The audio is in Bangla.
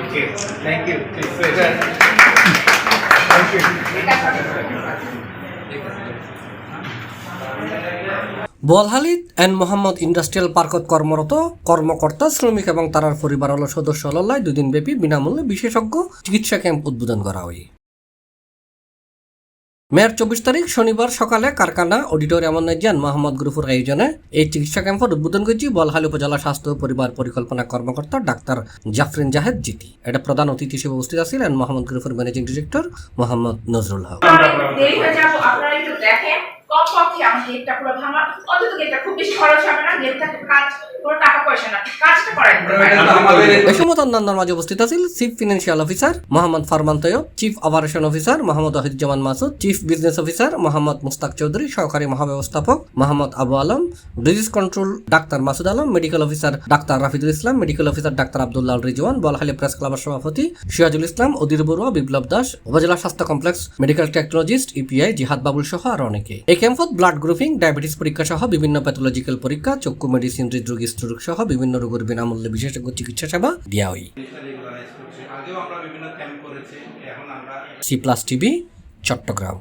Okay, thank you. Boalkhali and Mohammad industrial পার্কত কর্মরত কর্মকর্তা শ্রমিক এবং তার পরিবার সদস্য হল্লায় 2 দিন ব্যাপী বিনামূল্যে বিশেষজ্ঞ চিকিৎসা ক্যাম্প উদ্বোধন করা হয়। মেয়ার 24 তারিখ শনিবার সকালে কারখানা অডিটোরিয়াম যান মোহাম্মদ গ্রুপের আয়োজনে এই চিকিৎসা ক্যাম্পের উদ্বোধন করেছি বোয়ালখালী উপজেলা স্বাস্থ্য ও পরিবার পরিকল্পনা কর্মকর্তা ডাক্তার জাফরিন জাহেদ জিতি। এটা প্রধান অতিথি হিসেবে উপস্থিত ছিলেন মোহাম্মদ গ্রুপের ম্যানেজিং ডিরেক্টর মোহাম্মদ নজরুল হক। কমপক্ষে আমার গেটটা পুরো ভাঙা, অন্তত গেটটা খুব বেশি খরচ হবে না, গেটটা কাজ কোনো টাকা পয়সা না, কাজটা করাই দিতে পারে। এই সময় অন্যান্যর মাঝে উপস্থিত আছেন chief financial officer Mohammad Farman Taiyab, chief operation officer Mohammad Wahiduzzaman Masud, chief business officer Mohammad Mustaq Chowdhury, সহকারী মহাব্যবস্থাপক মোহাম্মদ আবু আলম, ডিজিজ কন্ট্রোল ডাক্তার মাসুদ আলম, মেডিকেল অফিসার ডাক্তার রাফিদুল ইসলাম, মেডিকেল অফিসার ডাক্তার আব্দুল্লাহ রিজওয়ান, বোয়ালখালী প্রেস ক্লাবের সভাপতি সিরাজুল ইসলাম, অধীর বড়ুয়া, বিপ্লব দাস, উপজেলা স্বাস্থ্য কমপ্লেক্স মেডিকেল টেকনোলজিস্ট ইপিআই জিহাদ বাবুল সহ আর অনেকে। এই ক্যাম্পত ব্লাড গ্রুপিং, ডায়াবেটিস পরীক্ষা সহ বিভিন্ন প্যাথোলজিক্যাল পরীক্ষা, চক্ষু মেডিসিন, হৃদরোগী, স্ট্রোক সহ বিভিন্ন রোগের বিনামূল্যে বিশেষজ্ঞ চিকিৎসা সেবা দেওয়া হয়। আগেও আমরা বিভিন্ন ক্যাম্প করেছি, এখন আমরা C+ টিভি, চট্টগ্রাম।